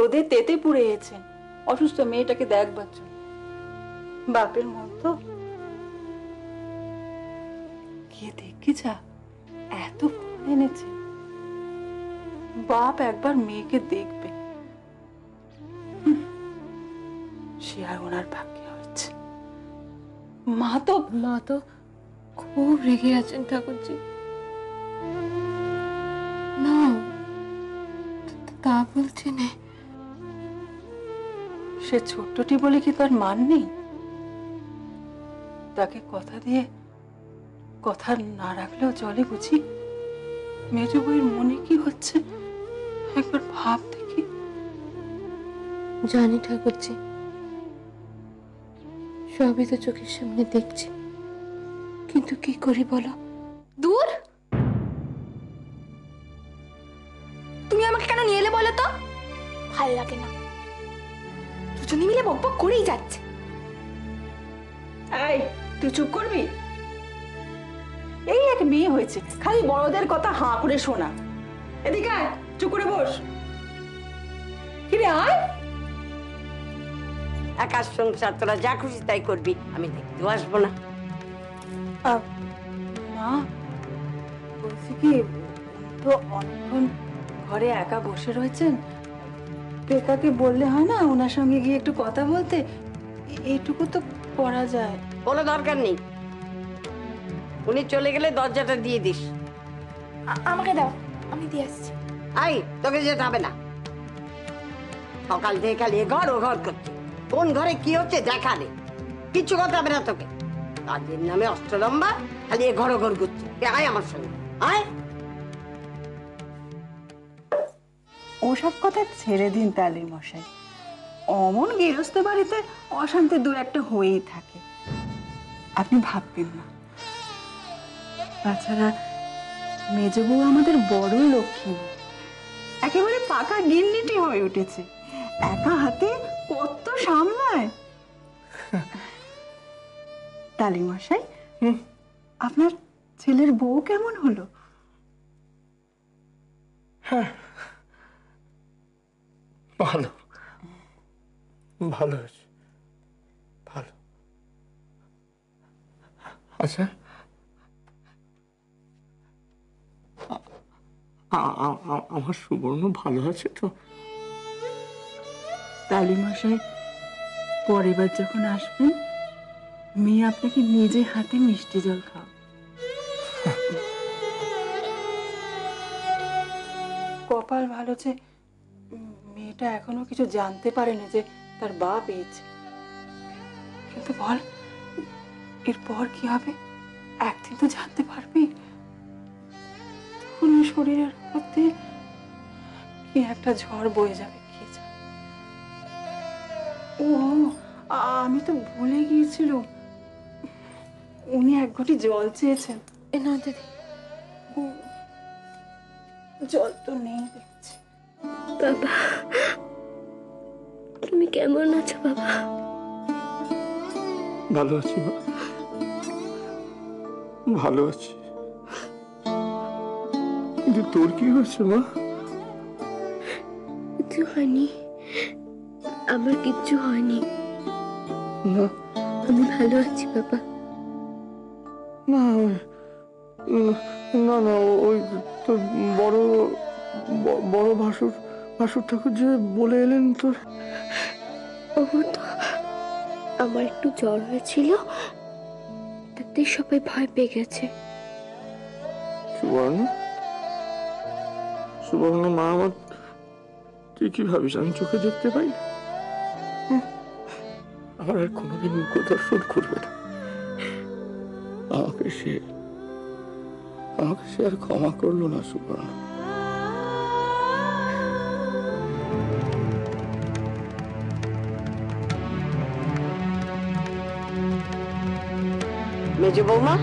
রোদে তেতে পুড়ে গেছেন অসুস্থ মেয়েটাকে দেখবার জন্য। বাপের মন তো গিয়ে দেখে যা, এত ফল এনেছে। বাপ একবার মেয়েকে দেখবে, সে আর ওনার ভাগ্যে হয়েছে। মা তো খুব রেগে আছেন ঠাকুরজি। না, তা বলছি না। সে ছোট্টটি বলে কি তার মান নেই? তাকে কথা দিয়ে কথা না রাখলেও চলে বুঝি? মেজ বউয়ের মনে কি হচ্ছে একবার ভাব দেখি। জানি ঠাকুরজি, সবই তো চোখের সামনে দেখছি, কিন্তু কি করি বলো? দূর, তুমি আমাকে কেন নিয়ে এলে বলো তো? ভাল লাগে না, দুজনে মিলে বকবক করেই যাচ্ছে। এই তুই চুপ করবি? এই এক মেয়ে হয়েছে, খালি বড়দের কথা হাঁ করে শোনা। এদিকে আয়, চুপ করে বস। কিরে আয়। একার সংসার, তোরা যা খুশি তাই করবি, আমি দেখতেও আসবো না। মা বলছি কি, তো অনেকক্ষণ ঘরে একা বসে রয়েছেন, পেকাকে বললে হয় না ওনার সঙ্গে গিয়ে একটু কথা বলতে? এইটুকু তো করা যায়। কোনো দরকার নেই, উনি চলে গেলে দরজাটা দিয়ে দিস। আমাকে দাও, আমি দিয়ে আসছি। আই, তোকে যেতে হবে না। সকাল থেকে খালি ঘর ও ঘর করছে, কোন ঘরে কি হচ্ছে দেখা নেই, কিচ্ছু কথা হবে না তোকে। কাজের নামে অষ্টলম্বা, খালি ঘর ও ঘর করছে। আয় আমার সঙ্গে আয়। ওসব কথা ছেড়ে দিন তালি মশাই, অমন গৃহস্থ বাড়িতে অশান্তি দু একটা হয়েই থাকে, আপনি ভাববেন না। তাছাড়া মেজ বউ আমাদের বড় লক্ষ্মী, একেবারে পাকা গিন্নিটি হয়ে উঠেছে, একা হাতে কত সামলায়। তালি মশাই, আপনার ছেলের বউ কেমন হলো? হ্যাঁ, ভালো, ভালো হয়েছে, ভালো। আচ্ছা, আমার সুবর্ণ ভালো আছে তো? তালি মশাই, পরের বার যখন আসবেন মেয়ে আপনাকে নিজে হাতে মিষ্টি জল খাও। কপাল ভালো যে মেয়েটা এখনো কিছু জানতে পারেনি যে তার বাপ পেয়েছে। কিন্তু বল, এরপর কি হবে? একদিন তো জানতে পারবি, তখন শরীরের মধ্যে কি একটা ঝড় বয়ে যাবে কে জানে। ও, আমি তো ভুলে গিয়েছিল, উনি এক ঘটি জল চেয়েছেন। এ না দিদি, জল তো নেই দেখছি। বাবা তুমি কেমন আছো বাবা? ভালো আছি মা, ভালো আছি। কিন্তু তোর কি হয়েছে মা? কিছু হয়নি, আমার কিচ্ছু হয়নি, না আমি ভালো আছি বাবা। না না না, ওই তোর বড় বড় ভাসুর ঠাকুর যে বলে এলেন তোর। ও তো আমার একটু জ্বর হয়েছিল, তাতে সবাই ভয় পেয়ে গেছে। সুবর্ণ, সুবর্ণ মা আমার, তুই কি ভাবিস আমি চোখে দেখতে পাই না? আমার আর কোনোদিন মুখ দর্শন করবে না। আমাকে সে আর ক্ষমা করলো না সুবর্ণ। মেজ বৌমা,